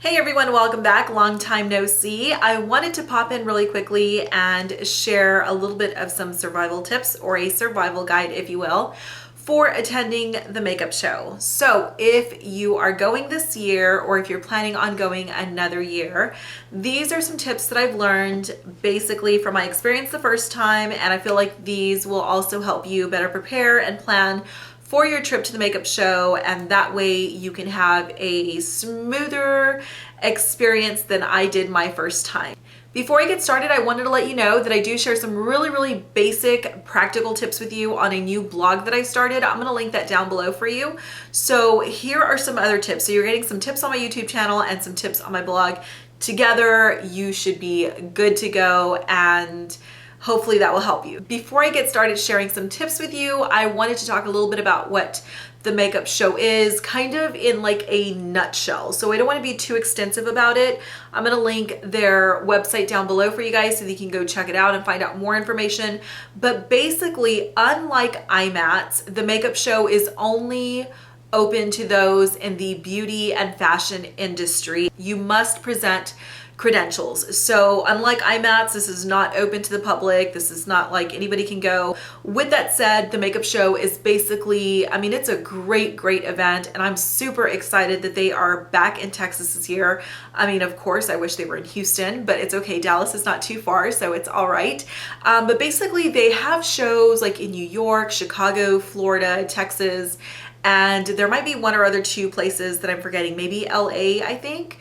Hey everyone, welcome back. Long time no see. I wanted to pop in really quickly and share a little bit of some survival tips, or a survival guide, if you will, for attending the makeup show. So if you are going this year, or if you're planning on going another year, these are some tips that I've learned basically from my experience the first time, and I feel like these will also help you better prepare and plan for your trip to the makeup show, and that way you can have a smoother experience than I did my first time. Before I get started, I wanted to let you know that I do share some really basic practical tips with you on a new blog that I started. I'm gonna link that down below for you. So here are some other tips. So you're getting some tips on my YouTube channel and some tips on my blog. Together, you should be good to go, and hopefully that will help you. Before I get started sharing some tips with you, I wanted to talk a little bit about what the makeup show is, kind of in like a nutshell. So I don't want to be too extensive about it. I'm going to link their website down below for you guys so that you can go check it out and find out more information. But basically, unlike IMATS, the makeup show is only open to those in the beauty and fashion industry. You must present credentials. So unlike IMATS, this is not open to the public. This is not like anybody can go. With that said, the makeup show is basically, I mean, it's a great event, and I'm super excited that they are back in Texas this year. I mean, of course, I wish they were in Houston, but it's okay. Dallas is not too far, so it's all right. But basically, they have shows like in New York, Chicago, Florida, Texas, and there might be one or other two places that I'm forgetting, maybe LA, I think.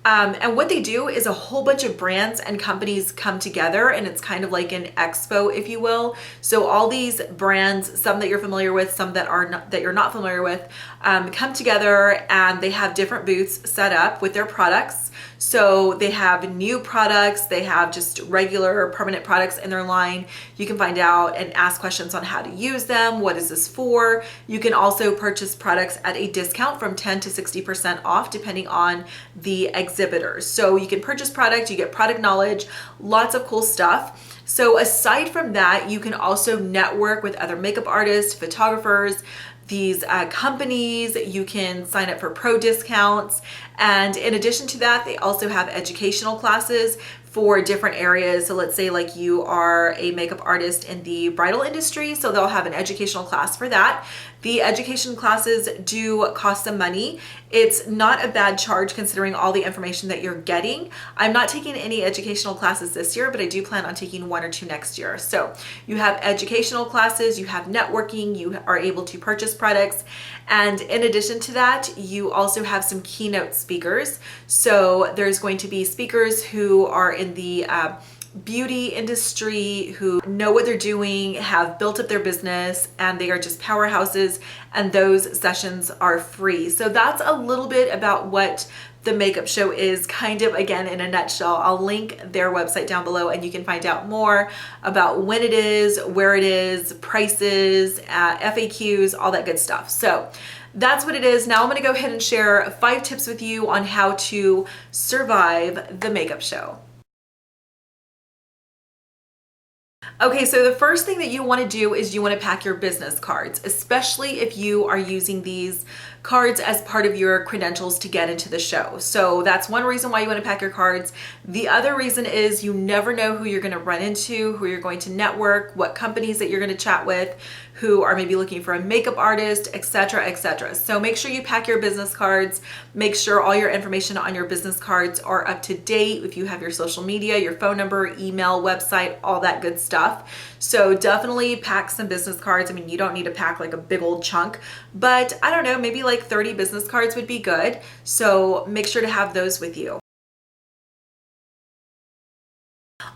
And what they do is a whole bunch of brands and companies come together, and it's kind of like an expo, if you will. So all these brands, some that you're familiar with, some that are not, that you're not familiar with, come together, and they have different booths set up with their products. So they have new products, they have just regular permanent products in their line. You can find out and ask questions on how to use them. What is this for? You can also purchase products at a discount from 10 to 60% off, depending on the exhibitors. So you can purchase product, you get product knowledge, lots of cool stuff. So aside from that, you can also network with other makeup artists, photographers, these companies. You can sign up for pro discounts, and in addition to that, they also have educational classes for different areas. So let's say like you are a makeup artist in the bridal industry, so they'll have an educational class for that. The education classes do cost some money. It's not a bad charge considering all the information that you're getting. I'm not taking any educational classes this year, but I do plan on taking one or two next year. So you have educational classes, you have networking, you are able to purchase products, and in addition to that, you also have some keynote speakers. So there's going to be speakers who are in the beauty industry, who know what they're doing, have built up their business, and they are just powerhouses, and those sessions are free. So that's a little bit about what the makeup show is, kind of again in a nutshell. I'll link their website down below, and you can find out more about when it is, where it is, prices, FAQs, all that good stuff. So that's what it is. Now I'm going to go ahead and share 5 tips with you on how to survive the makeup show. Okay, so the first thing that you want to do is you want to pack your business cards, especially if you are using these cards as part of your credentials to get into the show. So that's one reason why you want to pack your cards. The other reason is you never know who you're going to run into, who you're going to network, what companies that you're going to chat with, who are maybe looking for a makeup artist, etc., etc. So make sure you pack your business cards. Make sure all your information on your business cards are up to date. If you have your social media, your phone number, email, website, all that good stuff. So definitely pack some business cards. I mean, you don't need to pack like a big old chunk, but I don't know, maybe like 30 business cards would be good. So make sure to have those with you.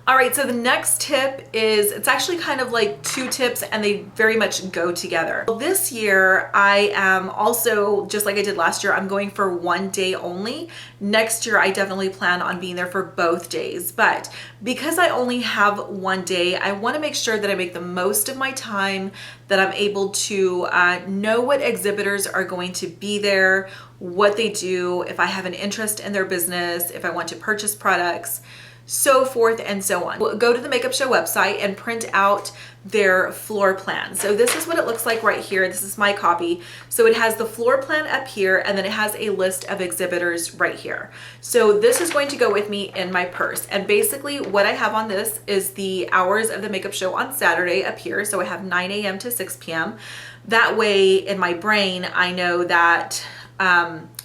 All right, so the next tip is, it's actually kind of like 2 tips, and they very much go together. This year, I am also, just like I did last year, I'm going for 1 day only. Next year, I definitely plan on being there for both days. But because I only have 1 day, I want to make sure that I make the most of my time, that I'm able to know what exhibitors are going to be there, what they do, if I have an interest in their business, if I want to purchase products. so forth and so on. We'll go to the Makeup Show website and print out their floor plan. So this is what it looks like right here. This is my copy. So it has the floor plan up here, and then it has a list of exhibitors right here. So this is going to go with me in my purse. And basically what I have on this is the hours of the Makeup Show on Saturday up here. So I have 9 a.m. to 6 p.m. That way in my brain, I know that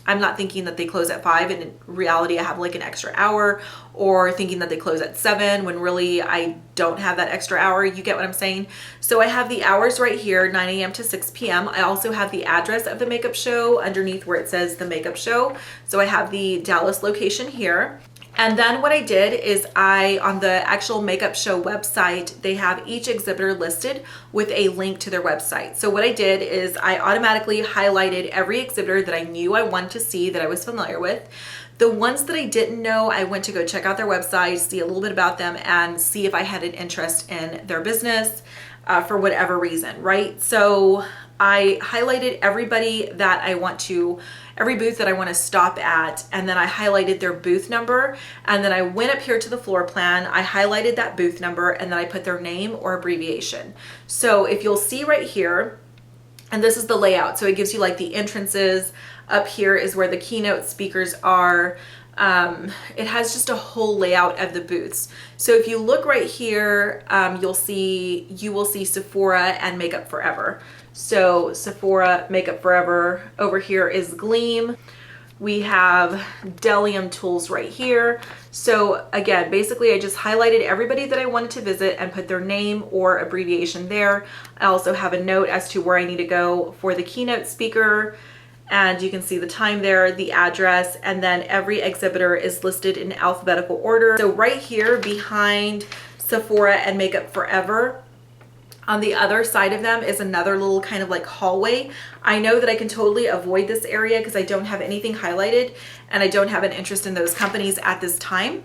I'm not thinking that they close at 5 and in reality I have like an extra hour, or thinking that they close at 7 when really I don't have that extra hour. You get what I'm saying? So I have the hours right here, 9 a.m. to 6 p.m. I also have the address of the Makeup Show underneath where it says the Makeup Show. So I have the Dallas location here. And then what I did is on the actual Makeup Show website, they have each exhibitor listed with a link to their website. So what I did is I automatically highlighted every exhibitor that I knew I wanted to see, that I was familiar with. The ones that I didn't know, I went to go check out their website, see a little bit about them, and see if I had an interest in their business for whatever reason, right? So I highlighted everybody that I want to, every booth that I want to stop at, and then I highlighted their booth number, and then I went up here to the floor plan, I highlighted that booth number, and then I put their name or abbreviation. So if you'll see right here, and this is the layout, so it gives you like the entrances. Up here is where the keynote speakers are. It has just a whole layout of the booths. So if you look right here, you will see Sephora and Makeup Forever. So Sephora, Makeup Forever. Over here is Gleam. We have Delium Tools right here. So again, basically I just highlighted everybody that I wanted to visit and put their name or abbreviation there. I also have a note as to where I need to go for the keynote speaker. And you can see the time there, the address, and then every exhibitor is listed in alphabetical order. So right here behind Sephora and Makeup Forever, on the other side of them is another little kind of like hallway. I know that I can totally avoid this area because I don't have anything highlighted and I don't have an interest in those companies at this time.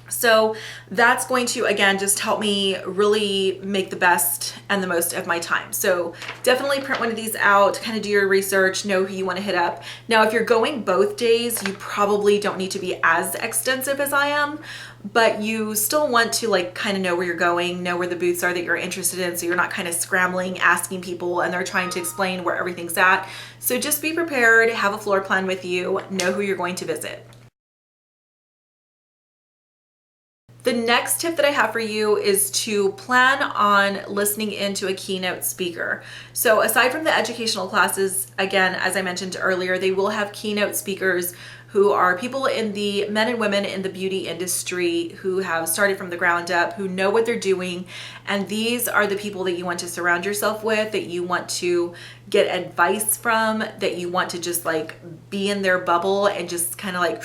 So that's going to, again, just help me really make the best and the most of my time. So definitely print one of these out, kind of do your research, know who you want to hit up. Now, if you're going both days, you probably don't need to be as extensive as I am, but you still want to like kind of know where you're going, know where the booths are that you're interested in, so you're not kind of scrambling, asking people, and they're trying to explain where everything's at. So just be prepared, have a floor plan with you, know who you're going to visit. The next tip that I have for you is to plan on listening into a keynote speaker. So aside from the educational classes, again, as I mentioned earlier, they will have keynote speakers who are people in the men and women in the beauty industry who have started from the ground up, who know what they're doing. And these are the people that you want to surround yourself with, that you want to get advice from, that you want to just like be in their bubble and just kind of like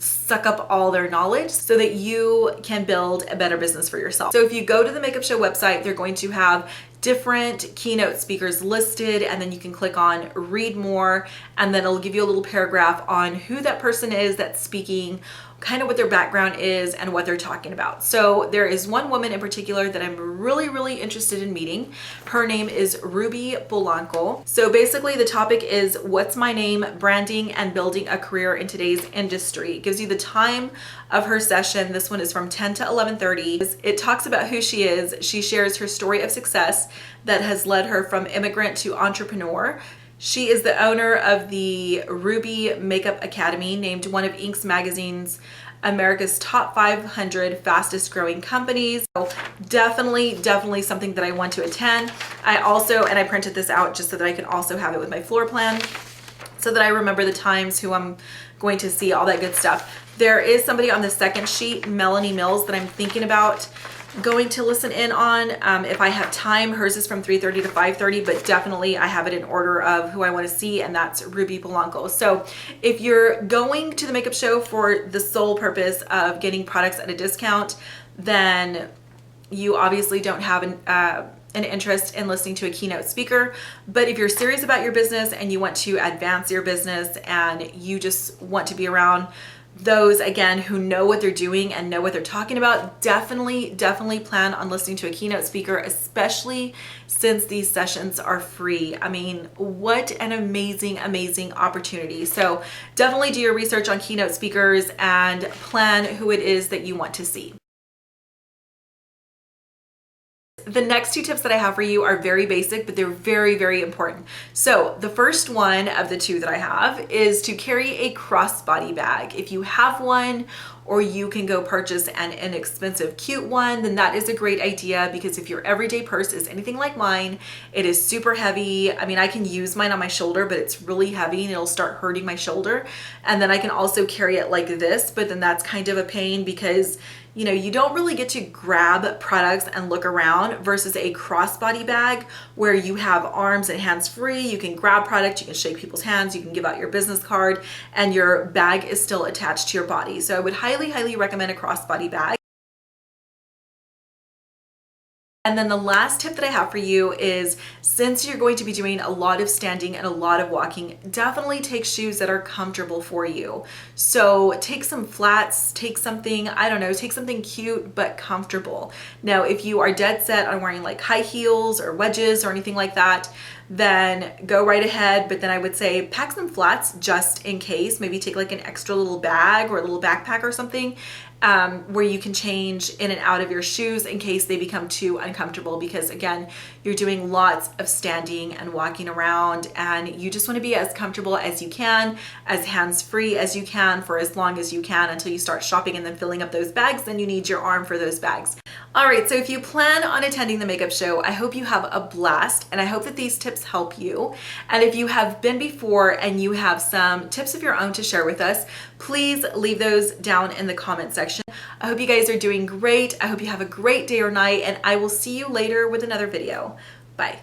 suck up all their knowledge so that you can build a better business for yourself. So if you go to the Makeup Show website, they're going to have different keynote speakers listed, and then you can click on read more, and then it'll give you a little paragraph on who that person is that's speaking, kind of what their background is and what they're talking about. So there is one woman in particular that I'm really interested in meeting. Her name is Ruby Polanco. So basically the topic is what's my name, branding and building a career in today's industry. It gives you the time of her session. This one is from 10 to 11:30. It talks about who she is. She shares her story of success that has led her from immigrant to entrepreneur. She is the owner of the Ruby Makeup Academy, named one of Inc. magazine's America's top 500 fastest growing companies. So definitely something that I want to attend. I printed this out just so that I can also have it with my floor plan, so that I remember the times, who I'm going to see, all that good stuff. There is somebody on the second sheet, Melanie Mills, that I'm thinking about going to listen in on if I have time. Hers is from 3:30 to 5:30, but definitely I have it in order of who I want to see, and that's Ruby Polanco. So if you're going to the Makeup Show for the sole purpose of getting products at a discount, then you obviously don't have an interest in listening to a keynote speaker. But if you're serious about your business and you want to advance your business and you just want to be around those, again, who know what they're doing and know what they're talking about, definitely plan on listening to a keynote speaker, especially since these sessions are free. I mean, what an amazing opportunity. So definitely do your research on keynote speakers and plan who it is that you want to see. The next two tips that I have for you are very basic, but they're very important. So the first one of the two that I have is to carry a crossbody bag. If you have one, or you can go purchase an inexpensive, cute one, then that is a great idea, because if your everyday purse is anything like mine, it is super heavy. I mean, I can use mine on my shoulder, but it's really heavy and it'll start hurting my shoulder. And then I can also carry it like this, but then that's kind of a pain because you know, you don't really get to grab products and look around, versus a crossbody bag where you have arms and hands free. You can grab product, you can shake people's hands, you can give out your business card, and your bag is still attached to your body. So I would highly recommend a crossbody bag. And then the last tip that I have for you is, since you're going to be doing a lot of standing and a lot of walking, definitely take shoes that are comfortable for you. So take some flats, take something, I don't know, take something cute but comfortable. Now, if you are dead set on wearing like high heels or wedges or anything like that, then go right ahead. But then I would say pack some flats just in case. Maybe take like an extra little bag or a little backpack or something, where you can change in and out of your shoes in case they become too uncomfortable, because again, you're doing lots of standing and walking around, and you just want to be as comfortable as you can, as hands-free as you can, for as long as you can, until you start shopping and then filling up those bags. Then you need your arm for those bags. All right, so if you plan on attending the makeup show, I hope you have a blast, and I hope that these tips help you. And if you have been before and you have some tips of your own to share with us, please leave those down in the comment section. I hope you guys are doing great. I hope you have a great day or night, and I will see you later with another video. Bye.